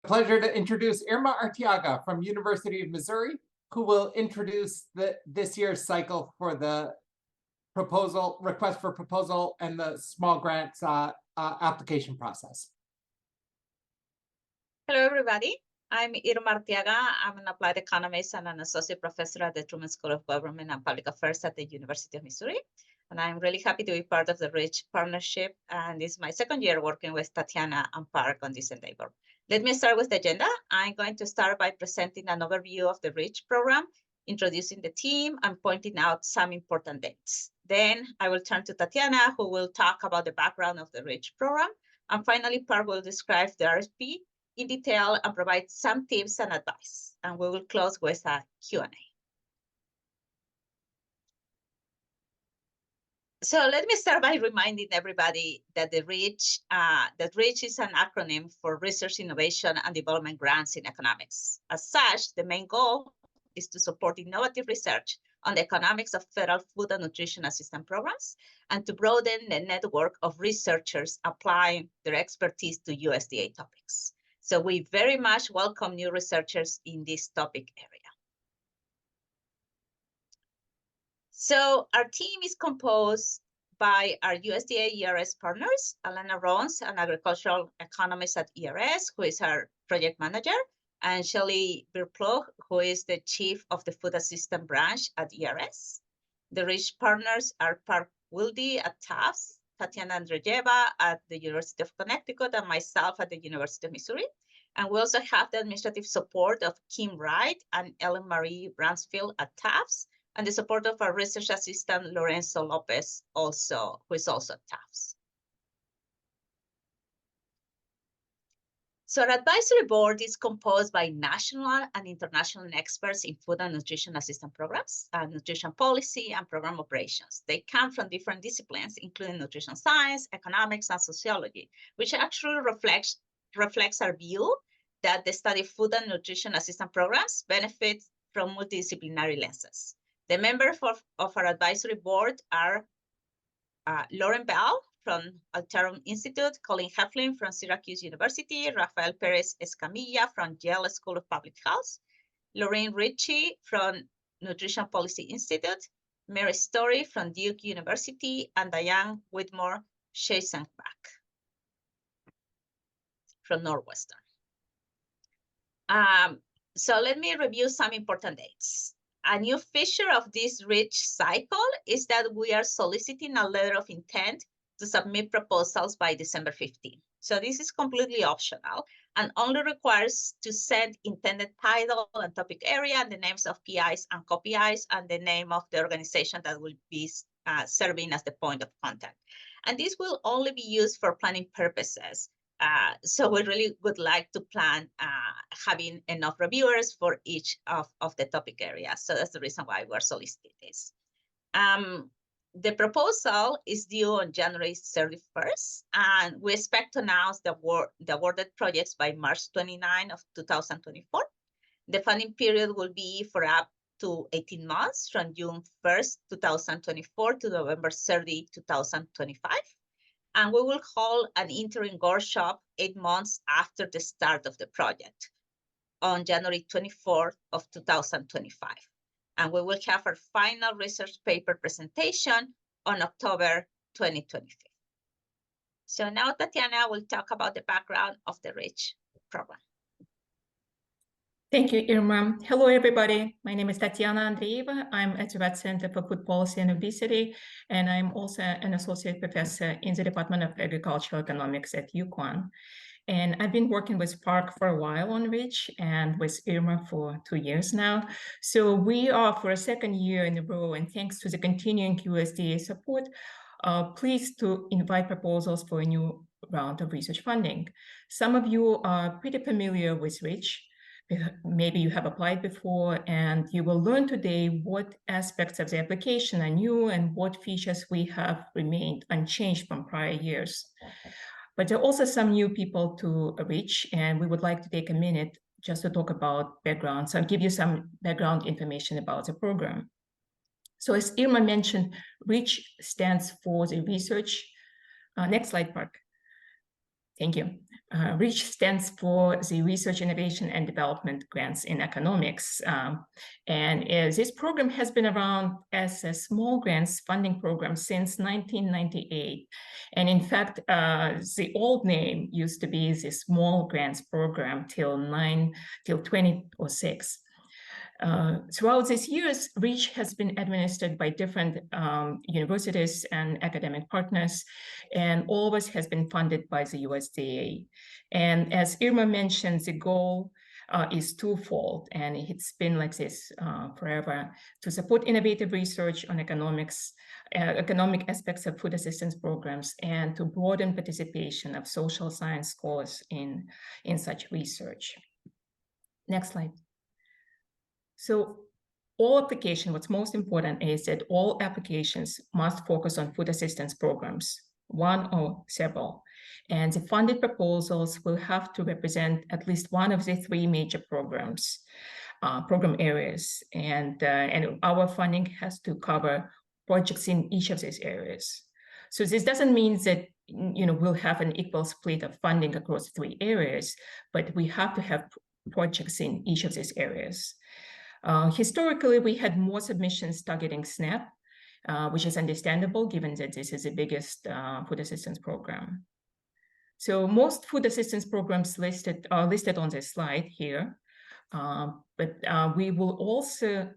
Pleasure to introduce Irma Arteaga from University of Missouri, who will introduce this year's cycle for the request for proposal and the small grants application process. Hello, everybody. I'm Irma Arteaga. I'm an applied economist and an associate professor at the Truman School of Government and Public Affairs at the University of Missouri. And I'm really happy to be part of the REACH partnership. And this is my second year working with Tatiana and Park on this endeavor. Let me start with the agenda. I'm going to start by presenting an overview of the REACH program, introducing the team, and pointing out some important dates. Then I will turn to Tatiana, who will talk about the background of the REACH program. And finally, Park will describe the RFP in detail and provide some tips and advice. And we will close with a Q&A. So let me start by reminding everybody that REACH is an acronym for Research, Innovation, and Development Grants in Economics. As such, the main goal is to support innovative research on the economics of federal food and nutrition assistance programs, and to broaden the network of researchers applying their expertise to USDA topics. So we very much welcome new researchers in this topic area. So our team is composed by our USDA ERS partners, Alana Rons, an agricultural economist at ERS, who is our project manager, and Shelley Birplough, who is the chief of the food assistance branch at ERS. The REACH partners are Park Wilde at Tufts, Tatiana Andreyeva at the University of Connecticut, and myself at the University of Missouri. And we also have the administrative support of Kim Wright and Ellen Marie Bransfield at Tufts, and the support of our research assistant, Lorenzo Lopez, who is also at Tufts. So our advisory board is composed by national and international experts in food and nutrition assistance programs, nutrition policy, and program operations. They come from different disciplines, including nutrition science, economics, and sociology, which actually reflects our view that the study of food and nutrition assistance programs benefit from multidisciplinary lenses. The members of our advisory board are Lauren Bell from Alterum Institute, Colin Heflin from Syracuse University, Rafael Perez Escamilla from Yale School of Public Health, Lorraine Ritchie from Nutrition Policy Institute, Mary Story from Duke University, and Diane Whitmore Sheisenbach from Northwestern. So let me review some important dates. A new feature of this REACH cycle is that we are soliciting a letter of intent to submit proposals by December 15. So this is completely optional and only requires to send intended title and topic area and the names of PIs and co-PIs and the name of the organization that will be serving as the point of contact. And this will only be used for planning purposes. So we really would like to plan having enough reviewers for each of the topic areas. So that's the reason why we're soliciting this. The proposal is due on January 31st, and we expect to announce the awarded projects by March 29 of 2024. The funding period will be for up to 18 months from June 1st, 2024 to November 30, 2025. And we will hold an interim workshop 8 months after the start of the project on January 24th of 2025. And we will have our final research paper presentation on October 2025. So now Tatiana will talk about the background of the REACH program. Thank you, Irma. Hello, everybody. My name is Tatiana Andreeva. I'm at the Red Center for Food Policy and Obesity, and I'm also an associate professor in the Department of Agricultural Economics at UConn. And I've been working with Park for a while on REACH and with Irma for 2 years now. So we are for a second year in a row, and thanks to the continuing USDA support, pleased to invite proposals for a new round of research funding. Some of you are pretty familiar with REACH. Maybe you have applied before, and you will learn today what aspects of the application are new and what features we have remained unchanged from prior years. But there are also some new people to REACH, and we would like to take a minute just to talk about background. So I'll give you some background information about the program. So as Irma mentioned, REACH stands for the research. Next slide, Park. Thank you. REACH stands for the Research, Innovation, and Development Grants in Economics. This program has been around as a small grants funding program since 1998. And in fact, the old name used to be the Small Grants Program till 2006. Throughout these years, REACH has been administered by different universities and academic partners, and always has been funded by the USDA. And as Irma mentioned, the goal is twofold, and it's been like this forever, to support innovative research on economic aspects of food assistance programs, and to broaden participation of social science scholars in such research. Next slide. So all application, what's most important is that all applications must focus on food assistance programs, one or several. And the funded proposals will have to represent at least one of the three major program areas. And our funding has to cover projects in each of these areas. So this doesn't mean that we'll have an equal split of funding across three areas, but we have to have projects in each of these areas. Historically, we had more submissions targeting SNAP, which is understandable given that this is the biggest food assistance program. So most food assistance programs are listed on this slide here, but we will also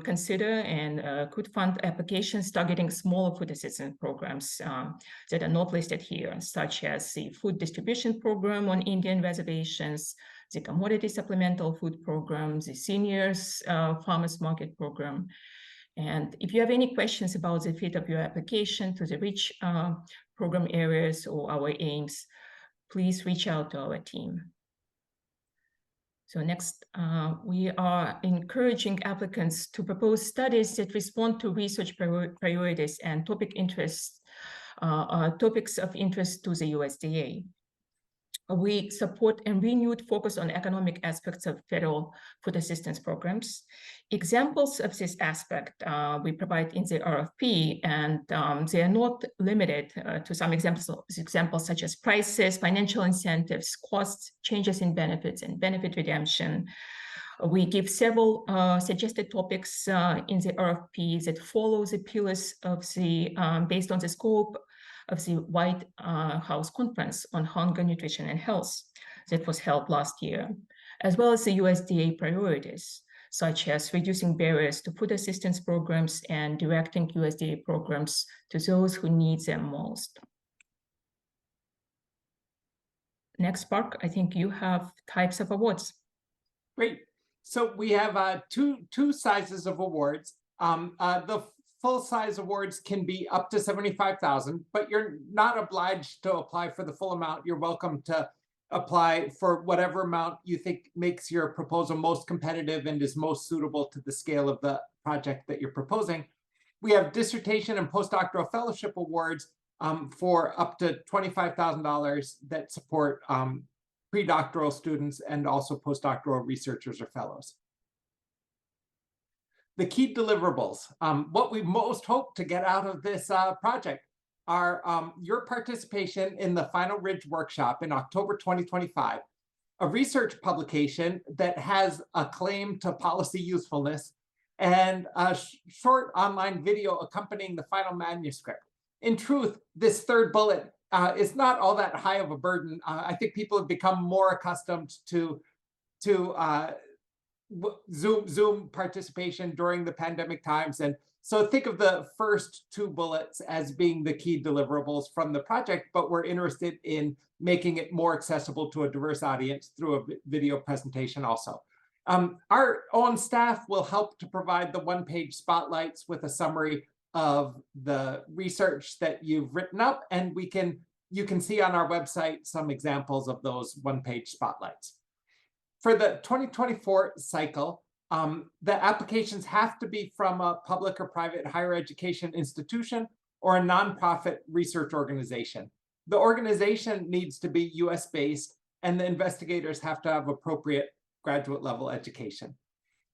consider and could fund applications targeting smaller food assistance programs that are not listed here, such as the food distribution program on Indian reservations, the commodity supplemental food program, the seniors farmers market program. And if you have any questions about the fit of your application to the REACH program areas or our aims, please reach out to our team. So next, we are encouraging applicants to propose studies that respond to research priorities and topics of interest to the USDA. We support a renewed focus on economic aspects of federal food assistance programs. Examples of this aspect we provide in the RFP, and they are not limited to some examples such as prices, financial incentives, costs, changes in benefits, and benefit redemption. We give several suggested topics in the RFP that follow the pillars of the, based on the scope of the White House Conference on Hunger, Nutrition, and Health that was held last year, as well as the USDA priorities, such as reducing barriers to food assistance programs and directing USDA programs to those who need them most. Next, Park, I think you have types of awards. Great. So we have two sizes of awards. The full-size awards can be up to $75,000, but you're not obliged to apply for the full amount. You're welcome to apply for whatever amount you think makes your proposal most competitive and is most suitable to the scale of the project that you're proposing. We have dissertation and postdoctoral fellowship awards for up to $25,000 that support pre-doctoral students and also postdoctoral researchers or fellows. The key deliverables, what we most hope to get out of this project are your participation in the Final Ridge workshop in October 2025, a research publication that has a claim to policy usefulness, and a short online video accompanying the final manuscript. In truth, this third bullet is not all that high of a burden. I think people have become more accustomed to Zoom participation during the pandemic times. And so think of the first two bullets as being the key deliverables from the project, but we're interested in making it more accessible to a diverse audience through a video presentation also. Our own staff will help to provide the one-page spotlights with a summary of the research that you've written up, and you can see on our website some examples of those one-page spotlights. For the 2024 cycle, the applications have to be from a public or private higher education institution or a nonprofit research organization. The organization needs to be US-based, and the investigators have to have appropriate graduate level education.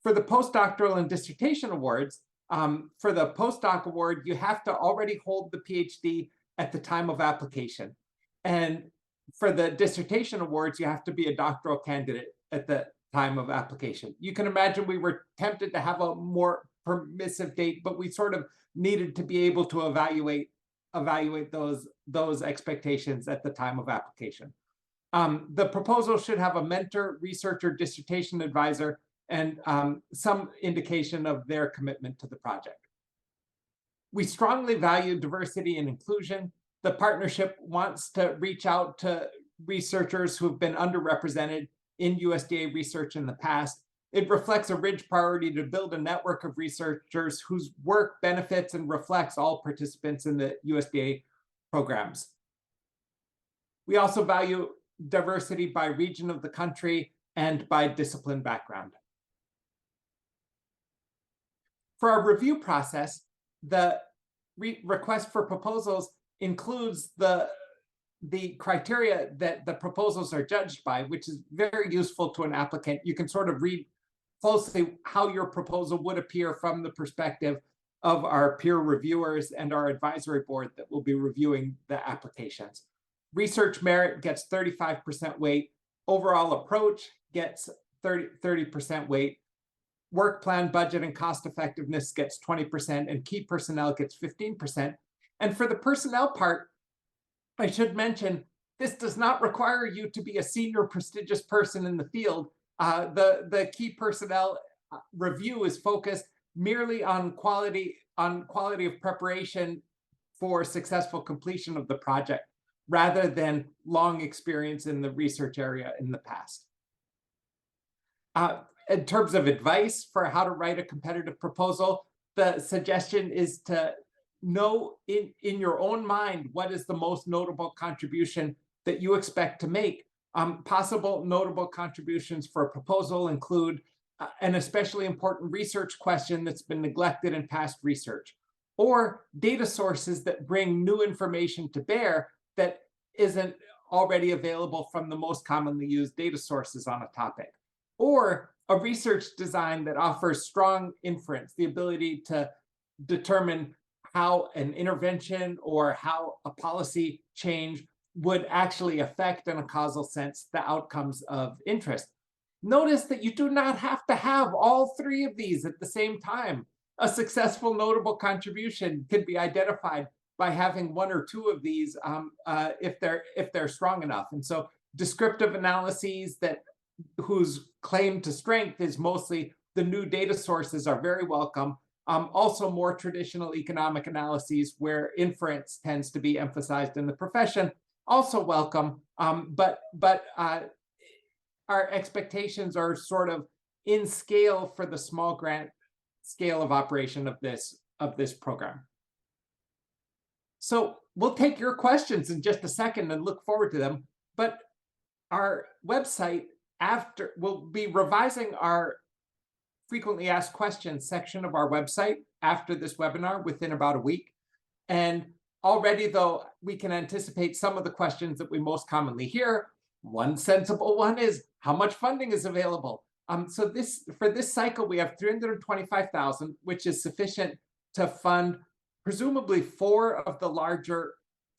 For the postdoctoral and dissertation awards, for the postdoc award, you have to already hold the PhD at the time of application. And for the dissertation awards, you have to be a doctoral candidate at the time of application. You can imagine we were tempted to have a more permissive date, but we sort of needed to be able to evaluate those expectations at the time of application. The proposal should have a mentor, researcher, dissertation advisor, and some indication of their commitment to the project. We strongly value diversity and inclusion. The partnership wants to reach out to researchers who have been underrepresented in USDA research in the past. It reflects a rich priority to build a network of researchers whose work benefits and reflects all participants in the USDA programs. We also value diversity by region of the country and by discipline background. For our review process, the request for proposals includes the criteria that the proposals are judged by, which is very useful to an applicant. You can sort of read closely how your proposal would appear from the perspective of our peer reviewers and our advisory board that will be reviewing the applications. Research merit gets 35% weight. Overall approach gets 30% weight. Work plan, budget, and cost effectiveness gets 20%, and key personnel gets 15%. And for the personnel part, I should mention, this does not require you to be a senior prestigious person in the field. The key personnel review is focused merely on quality of preparation for successful completion of the project, rather than long experience in the research area in the past. In terms of advice for how to write a competitive proposal, the suggestion is to know in your own mind what is the most notable contribution that you expect to make. Possible notable contributions for a proposal include an especially important research question that's been neglected in past research, or data sources that bring new information to bear that isn't already available from the most commonly used data sources on a topic, or a research design that offers strong inference, the ability to determine how an intervention or how a policy change would actually affect in a causal sense the outcomes of interest. Notice that you do not have to have all three of these at the same time. A successful notable contribution can be identified by having one or two of these if they're strong enough. And so descriptive analyses whose claim to strength is mostly the new data sources are very welcome. Also more traditional economic analyses where inference tends to be emphasized in the profession, also welcome, but our expectations are sort of in scale for the small grant scale of operation of this program. So we'll take your questions in just a second and look forward to them, but our website we'll be revising our frequently asked questions section of our website after this webinar within about a week. And already, though, we can anticipate some of the questions that we most commonly hear. One sensible one is, how much funding is available? So for this cycle, we have $325,000, which is sufficient to fund presumably 4 of the larger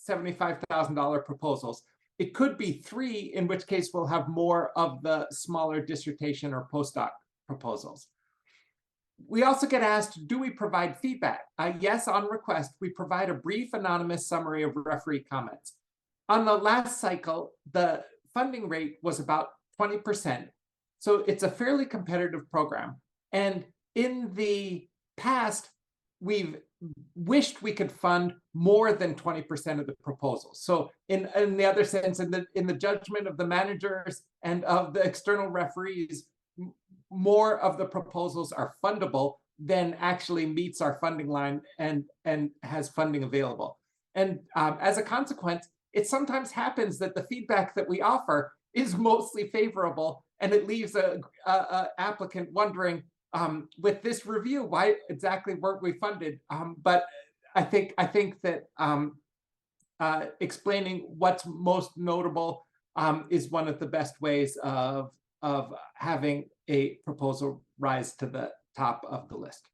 $75,000 proposals. It could be 3, in which case we'll have more of the smaller dissertation or postdoc proposals. We also get asked, do we provide feedback? Yes, on request, we provide a brief anonymous summary of referee comments. On the last cycle, the funding rate was about 20%. So it's a fairly competitive program. And in the past, we've wished we could fund more than 20% of the proposals. So in the other sense, in the judgment of the managers and of the external referees, more of the proposals are fundable than actually meets our funding line and has funding available. And as a consequence, it sometimes happens that the feedback that we offer is mostly favorable, and it leaves a applicant wondering, with this review, why exactly weren't we funded? But I think that explaining what's most notable is one of the best ways of having a proposal rise to the top of the list.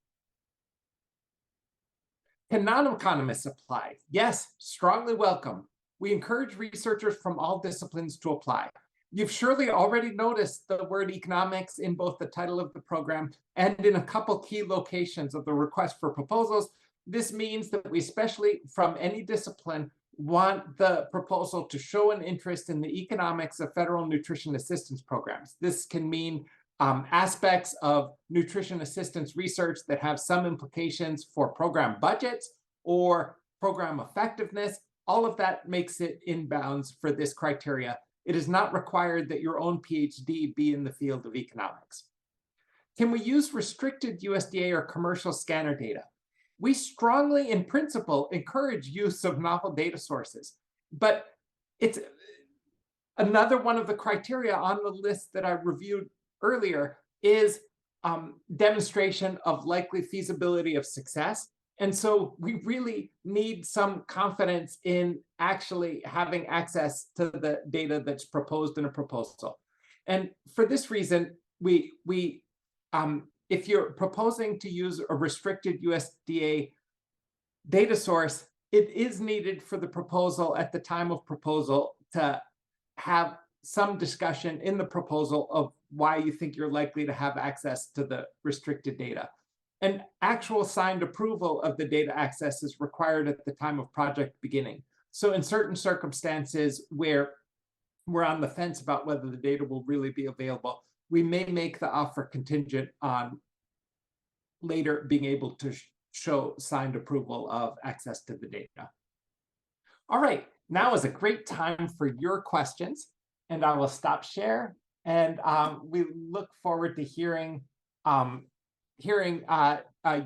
Can non-economists apply? Yes, strongly welcome. we encourage researchers from all disciplines to apply. You've surely already noticed the word economics in both the title of the program and in a couple key locations of the request for proposals. This means that we, especially from any discipline, want the proposal to show an interest in the economics of federal nutrition assistance programs. This can mean aspects of nutrition assistance research that have some implications for program budgets or program effectiveness. All of that makes it in bounds for this criteria. It is not required that your own PhD be in the field of economics. Can we use restricted USDA or commercial scanner data? We strongly, in principle, encourage use of novel data sources, but it's another one of the criteria on the list that I reviewed earlier is demonstration of likely feasibility of success. And so we really need some confidence in actually having access to the data that's proposed in a proposal. And for this reason, if you're proposing to use a restricted USDA data source, it is needed for the proposal at the time of proposal to have some discussion in the proposal of why you think you're likely to have access to the restricted data. And actual signed approval of the data access is required at the time of project beginning. So in certain circumstances where we're on the fence about whether the data will really be available, we may make the offer contingent on later being able to show signed approval of access to the data. All right, now is a great time for your questions, and I will stop share. And we look forward to hearing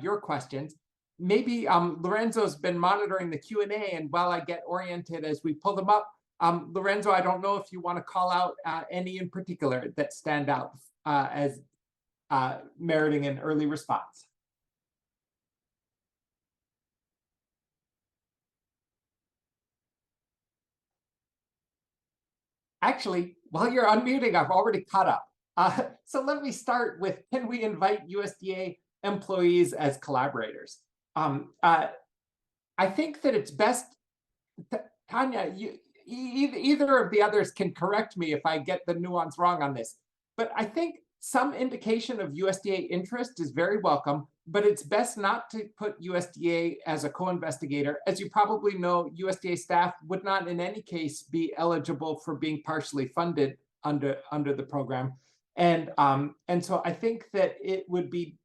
your questions. Maybe Lorenzo's been monitoring the Q&A, and while I get oriented as we pull them up, Lorenzo, I don't know if you want to call out any in particular that stand out as meriting an early response. Actually, while you're unmuting, I've already caught up. So let me start with, can we invite USDA employees as collaborators? I think that it's best, Tanya, either of the others can correct me if I get the nuance wrong on this, but I think some indication of USDA interest is very welcome, but it's best not to put USDA as a co-investigator. As you probably know, USDA staff would not in any case be eligible for being partially funded under the program. And so I think that it would be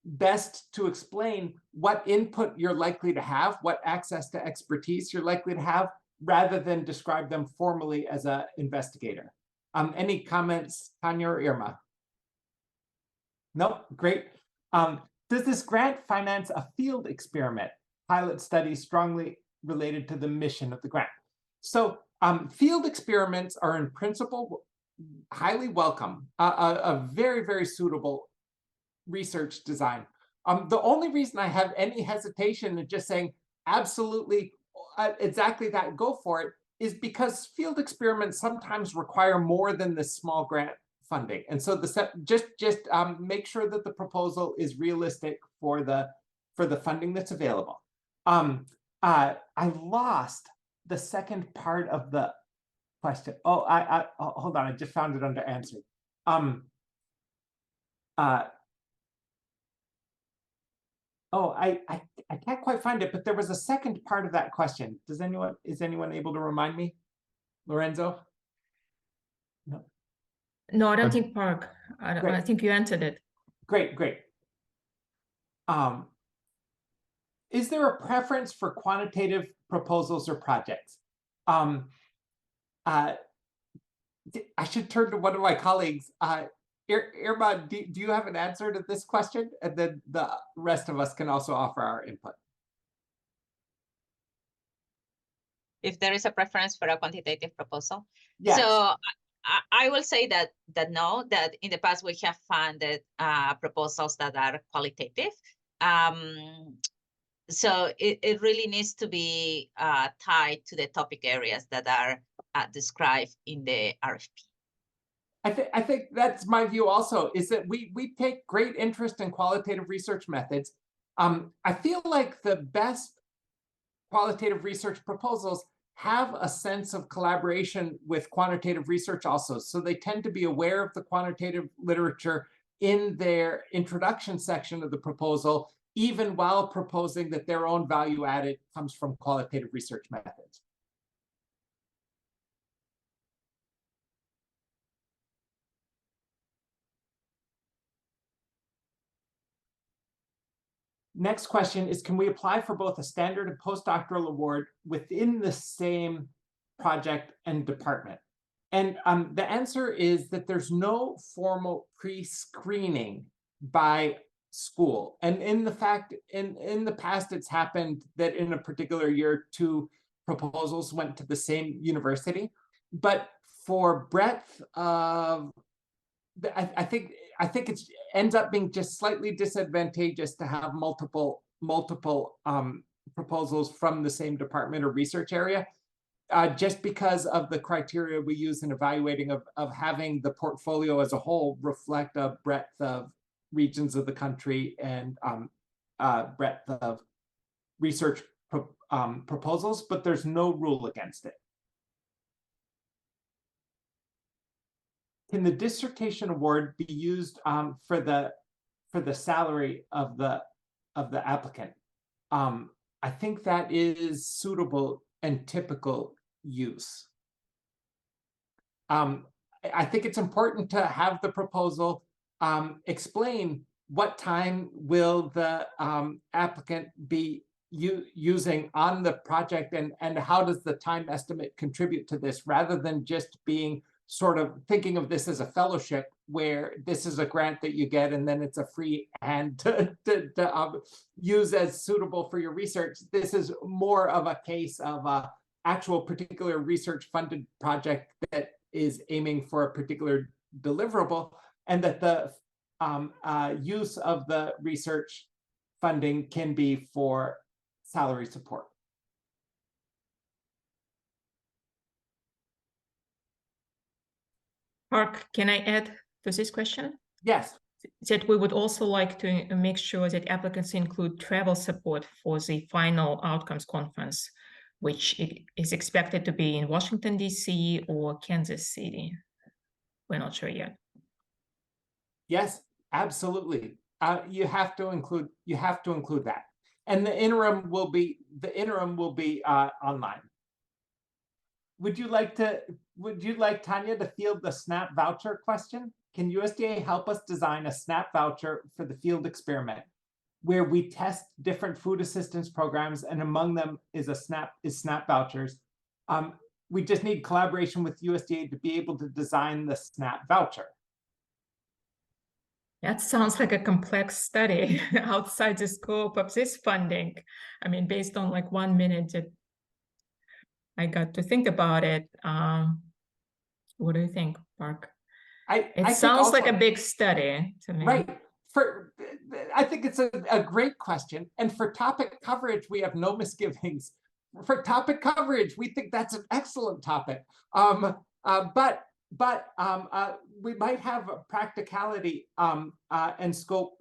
best to explain what input you're likely to have, what access to expertise you're likely to have, rather than describe them formally as an investigator. Any comments, Tanya or Irma? Nope, great. Does this grant finance a field experiment? Pilot study strongly related to the mission of the grant. So field experiments are in principle highly welcome, a very, very suitable research design. The only reason I have any hesitation in just saying absolutely exactly that, go for it, is because field experiments sometimes require more than the small grant funding. And so just make sure that the proposal is realistic for the funding that's available. I lost the second part of the question. Oh, hold on, I just found it under answered. I can't quite find it, but there was a second part of that question. Is anyone able to remind me? Lorenzo? No. No, I don't think Park. I think you answered it. Great. Is there a preference for quantitative proposals or projects? I should turn to one of my colleagues. Irma, do you have an answer to this question? And then the rest of us can also offer our input. If there is a preference for a quantitative proposal. Yes. So I will say that no, that in the past we have funded proposals that are qualitative. So it really needs to be tied to the topic areas that are described in the RFP. I think that's my view also, is that we take great interest in qualitative research methods. I feel like the best qualitative research proposals have a sense of collaboration with quantitative research also. So they tend to be aware of the quantitative literature in their introduction section of the proposal, even while proposing that their own value added comes from qualitative research methods. Next question is, can we apply for both a standard and postdoctoral award within the same project and department? And the answer is that there's no formal pre-screening by school. And in the past, it's happened that in a particular year, 2 proposals went to the same university. But for breadth of, I think it ends up being just slightly disadvantageous to have multiple proposals from the same department or research area, just because of the criteria we use in evaluating of having the portfolio as a whole reflect a breadth of regions of the country and breadth of research proposals, but there's no rule against it. Can the dissertation award be used for the salary of the applicant? I think that is suitable and typical use. I think it's important to have the proposal explain what time will the applicant be using on the project, and how does the time estimate contribute to this, rather than just being sort of thinking of this as a fellowship where this is a grant that you get and then it's a free hand to use as suitable for your research. This is more of a case of a actual particular research funded project that is aiming for a particular deliverable, and that the use of the research funding can be for salary support. Park, can I add to this question? Yes. That we would also like to make sure that applicants include travel support for the final outcomes conference, which is expected to be in Washington, D.C. or Kansas City. We're not sure yet. Yes, absolutely. You have to include that. And the interim will be online. Would you like Tanya to field the SNAP voucher question? Can USDA help us design a SNAP voucher for the field experiment, where we test different food assistance programs, and among them is SNAP vouchers? We just need collaboration with USDA to be able to design the SNAP voucher. That sounds like a complex study outside the scope of this funding. I mean, based on like 1 minute that I got to think about it. What do you think, Mark? It sounds like a big study to me. Right. I think it's a great question. And for topic coverage, we have no misgivings. For topic coverage, we think that's an excellent topic. But we might have practicality and scope.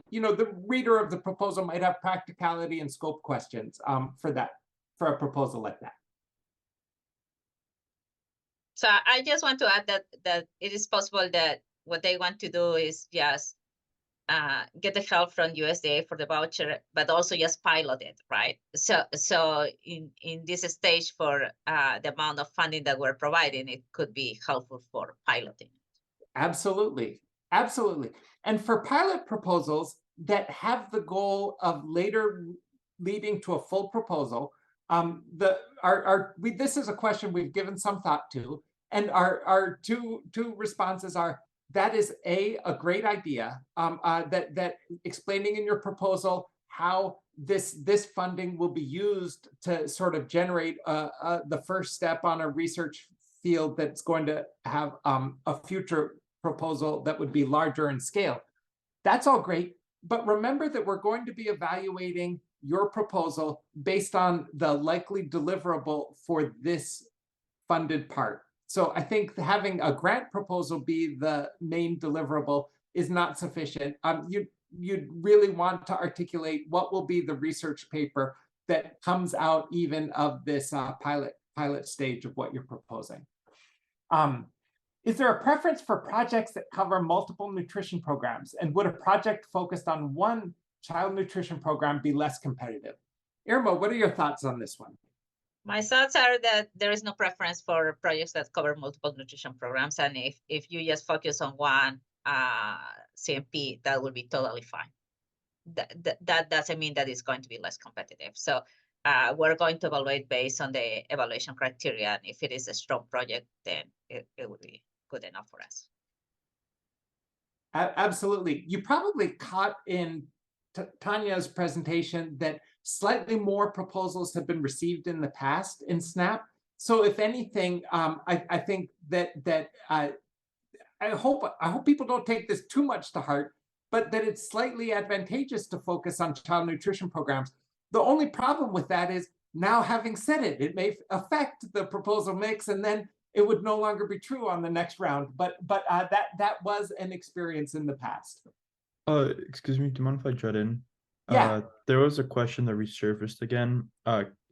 You know, the reader of the proposal might have practicality and scope questions for a proposal like that. So I just want to add that it is possible that what they want to do is just get the help from USDA for the voucher, but also just pilot it, right? So in this stage, for the amount of funding that we're providing, it could be helpful for piloting. Absolutely, absolutely. And for pilot proposals that have the goal of later leading to a full proposal, this is a question we've given some thought to, and our two responses are: that is a great idea, that explaining in your proposal how this funding will be used to sort of generate the first step on a research field that's going to have a future proposal that would be larger in scale. That's all great, but remember that we're going to be evaluating your proposal based on the likely deliverable for this funded part. So I think having a grant proposal be the main deliverable is not sufficient. You'd really want to articulate what will be the research paper that comes out even of this pilot stage of what you're proposing. Is there a preference for projects that cover multiple nutrition programs? And would a project focused on one child nutrition program be less competitive? Irma, what are your thoughts on this one? My thoughts are that there is no preference for projects that cover multiple nutrition programs. And if you just focus on one CMP, that will be totally fine. That doesn't mean that it's going to be less competitive. So we're going to evaluate based on the evaluation criteria. And if it is a strong project, then it will be good enough for us. Absolutely. You probably caught in Tanya's presentation that slightly more proposals have been received in the past in SNAP. So if anything, I think that I hope people don't take this too much to heart, but that it's slightly advantageous to focus on child nutrition programs. The only problem with that is, now having said it, it may affect the proposal mix, and then it would no longer be true on the next round. But that was an experience in the past. Excuse me, do you mind if I jut in? Yeah. There was a question that resurfaced again.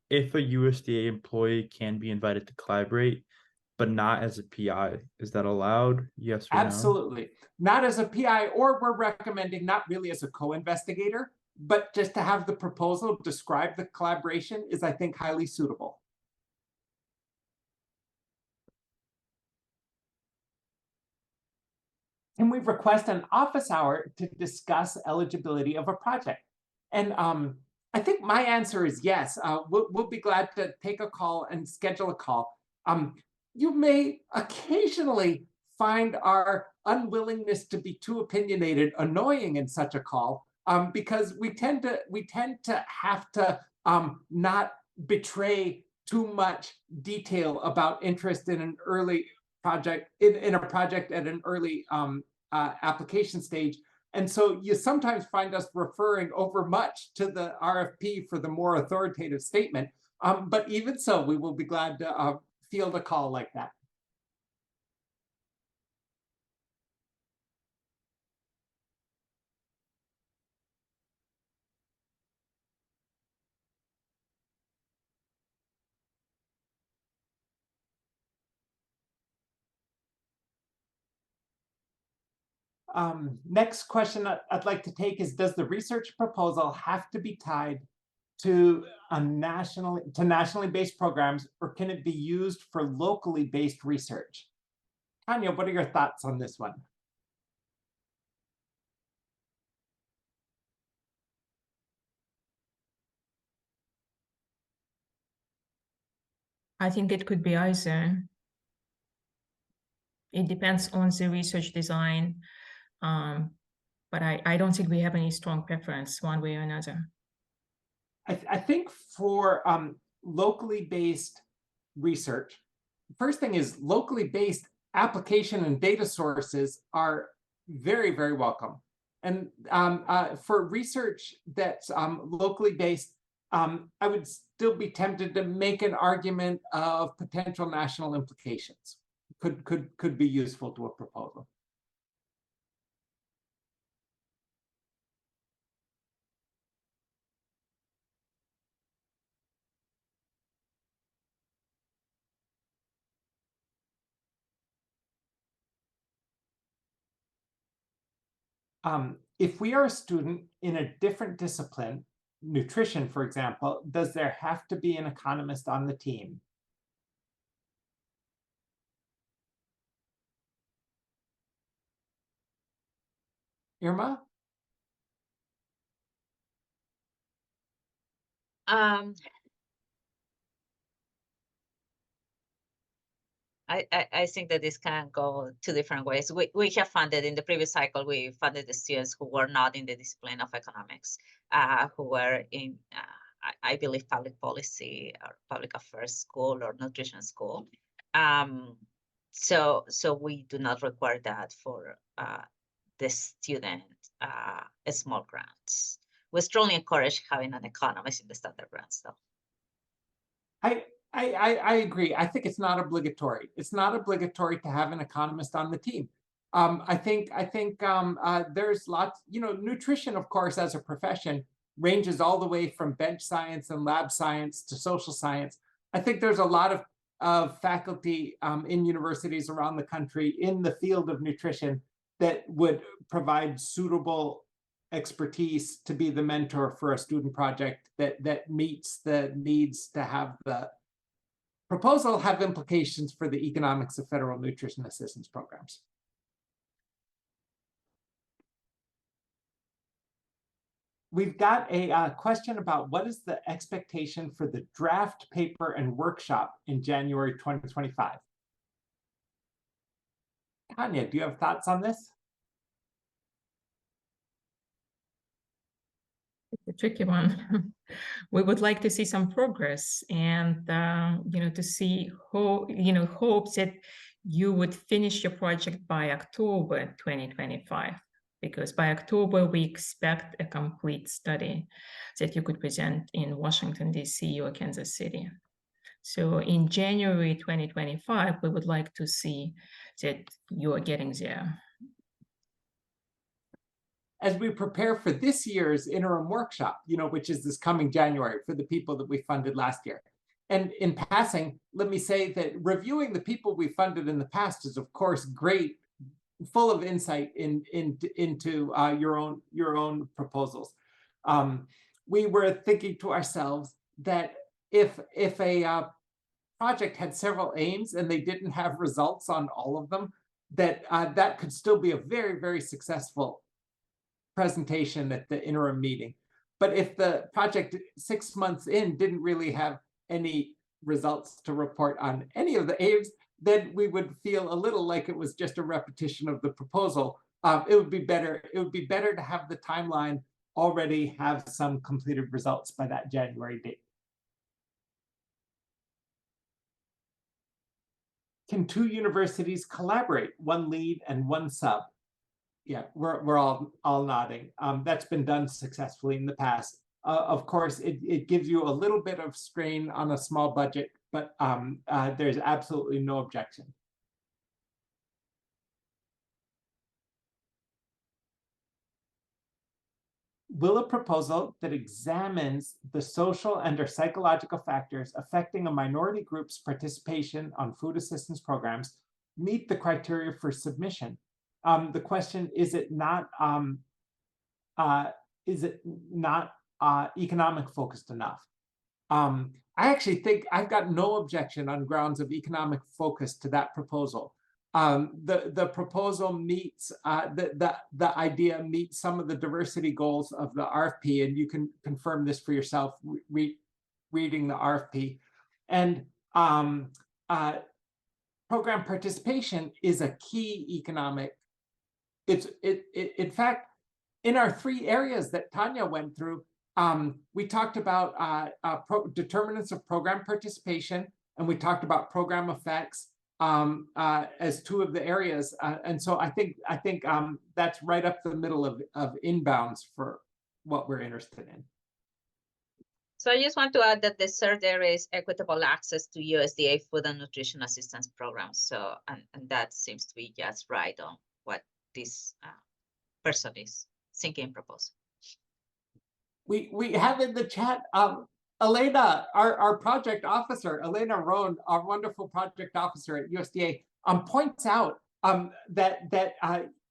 If a USDA employee can be invited to collaborate, but not as a PI, is that allowed? Yes or Absolutely. Not as a PI, or we're recommending not really as a co-investigator, but just to have the proposal describe the collaboration is, I think, highly suitable. Can we request an office hour to discuss eligibility of a project? And I think my answer is yes. We'll be glad to take a call and schedule a call. You may occasionally find our unwillingness to be too opinionated annoying in such a call, because we tend to have to not betray too much detail about interest in an early project, in a project at an early application stage. And so you sometimes find us referring over much to the RFP for the more authoritative statement. But even so, we will be glad to field a call like that. Next question I'd like to take is, does the research proposal have to be tied to nationally based programs, or can it be used for locally based research? Tanya, what are your thoughts on this one? I think it could be either. It depends on the research design, but I don't think we have any strong preference one way or another. I think for locally based research, first thing is locally based application and data sources are very, very welcome. And for research that's locally based, I would still be tempted to make an argument of potential national implications. Could be useful to a proposal. If we are a student in a different discipline, nutrition, for example, does there have to be an economist on the team? Irma? I think that this can go two different ways. We have funded in the previous cycle, we funded the students who were not in the discipline of economics, who were in, I believe, public policy or public affairs school or nutrition school. So we do not require that for the student small grants. We strongly encourage having an economist in the standard grants, though. I agree. I think it's not obligatory. It's not obligatory to have an economist on the team. I think there's lots, nutrition, of course, as a profession ranges all the way from bench science and lab science to social science. I think there's a lot of faculty in universities around the country in the field of nutrition that would provide suitable expertise to be the mentor for a student project that meets the needs to have the proposal have implications for the economics of federal nutrition assistance programs. We've got a question about what is the expectation for the draft paper and workshop in January 2025? Tanya, do you have thoughts on this? It's a tricky one. We would like to see some progress and, to see hopes that you would finish your project by October 2025. Because by October, we expect a complete study that you could present in Washington, D.C. or Kansas City. So in January 2025, we would like to see that you are getting there. As we prepare for this year's interim workshop, which is this coming January for the people that we funded last year. And in passing, let me say that reviewing the people we funded in the past is, of course, great, full of insight into your own proposals. We were thinking to ourselves that if a project had several aims and they didn't have results on all of them, that could still be a very, very successful presentation at the interim meeting. But if the project 6 months in didn't really have any results to report on any of the aims, then we would feel a little like it was just a repetition of the proposal. It would be better to have the timeline already have some completed results by that January date. Can 2 universities collaborate, one lead and one sub? Yeah, we're all nodding. That's been done successfully in the past. Of course, it gives you a little bit of strain on a small budget, but there's absolutely no objection. Will a proposal that examines the social and/or psychological factors affecting a minority group's participation on food assistance programs meet the criteria for submission? The question, is it not economic focused enough? I actually think I've got no objection on grounds of economic focus to that proposal. The proposal meets the idea meets some of the diversity goals of the RFP, and you can confirm this for yourself reading the RFP. And program participation is a key economic. In fact, in our 3 areas that Tanya went through, we talked about determinants of program participation, and we talked about program effects as 2 of the areas. And so I think that's right up the middle of inbounds for what we're interested in. So I just want to add that the third area is equitable access to USDA food and nutrition assistance programs. So, and that seems to be just right on what this person is thinking proposal. We have in the chat Elena, our project officer, Elena Rohn, our wonderful project officer at USDA, points out that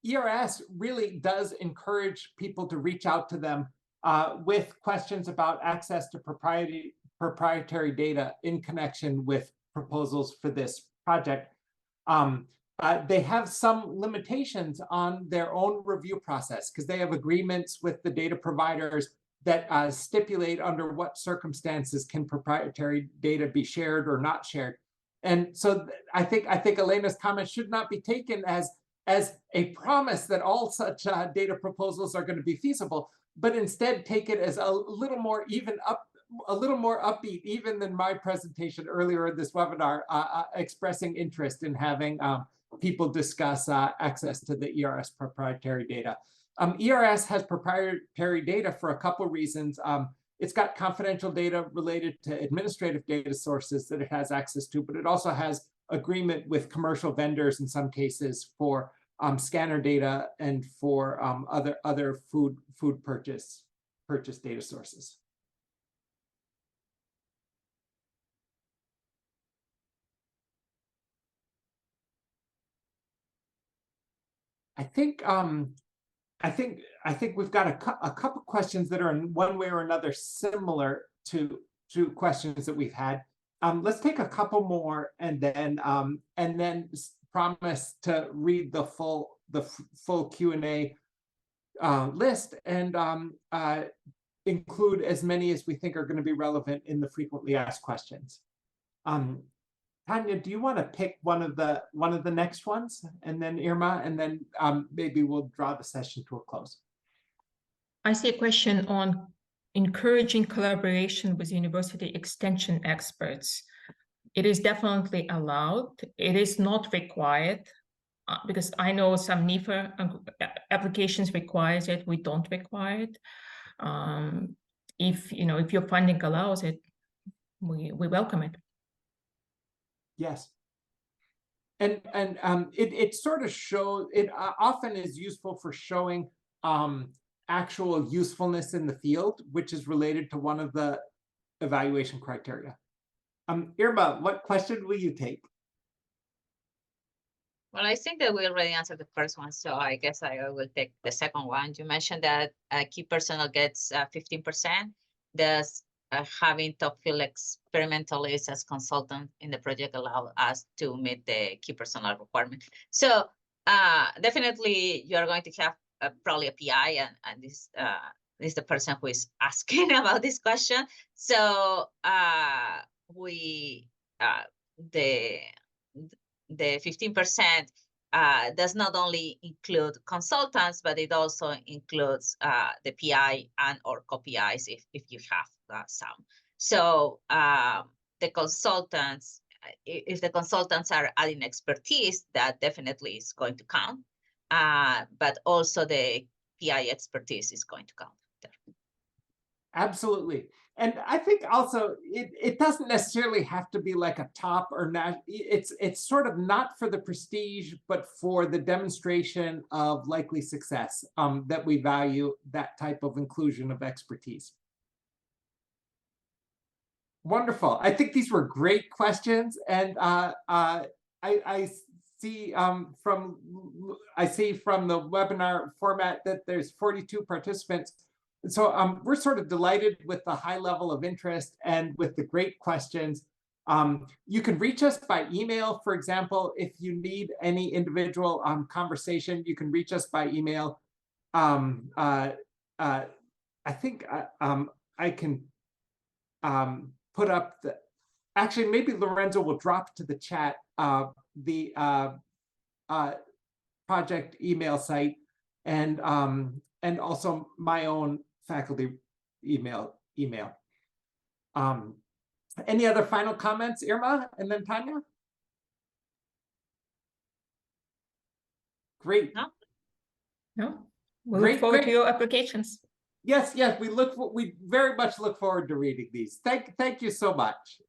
ERS really does encourage people to reach out to them with questions about access to proprietary data in connection with proposals for this project. They have some limitations on their own review process because they have agreements with the data providers that stipulate under what circumstances can proprietary data be shared or not shared. And so I think Elena's comment should not be taken as a promise that all such data proposals are going to be feasible, but instead take it as a little more upbeat even than my presentation earlier in this webinar, expressing interest in having people discuss access to the ERS proprietary data. ERS has proprietary data for a couple reasons. It's got confidential data related to administrative data sources that it has access to, but it also has agreement with commercial vendors in some cases for scanner data and for other food purchase purchase data sources. I think we've got a couple questions that are in one way or another similar to questions that we've had. Let's take a couple more and then promise to read the full Q&A list and include as many as we think are going to be relevant in the frequently asked questions. Tanya, do you want to pick one of the next ones, and then Irma, and then maybe we'll draw the session to a close. I see a question on encouraging collaboration with university extension experts. It is definitely allowed. It is not required because I know some NIFA applications requires it. We don't require it. If your funding allows it, we welcome it. Yes. And it sort of shows, it often is useful for showing actual usefulness in the field, which is related to one of the evaluation criteria. Irma, what question will you take? Well, I think that we already answered the first one, so I guess I will take the second one. You mentioned that key personnel gets 15%. Does having top field experimentalists as consultant in the project allow us to meet the key personnel requirement? So definitely you are going to have probably a PI, and this is the person who is asking about this question. So the 15% does not only include consultants, but it also includes the PI and or co-PIs if you have some. So the consultants, if the consultants are adding expertise, that definitely is going to count. But also the PI expertise is going to count there. Absolutely. And I think also it doesn't necessarily have to be like a top or not. It's sort of not for the prestige, but for the demonstration of likely success that we value that type of inclusion of expertise. Wonderful. I think these were great questions, and I see from the webinar format that there's 42 participants. So we're sort of delighted with the high level of interest and with the great questions. You can reach us by email, for example, if you need any individual conversation, you can reach us by email. I think I can put up the, actually maybe Lorenzo will drop to the chat the project email site and also my own faculty email. Any other final comments, Irma, and then Tanya? Great. No, we look forward to your applications. Yes, we very much look forward to reading these. Thank you so much.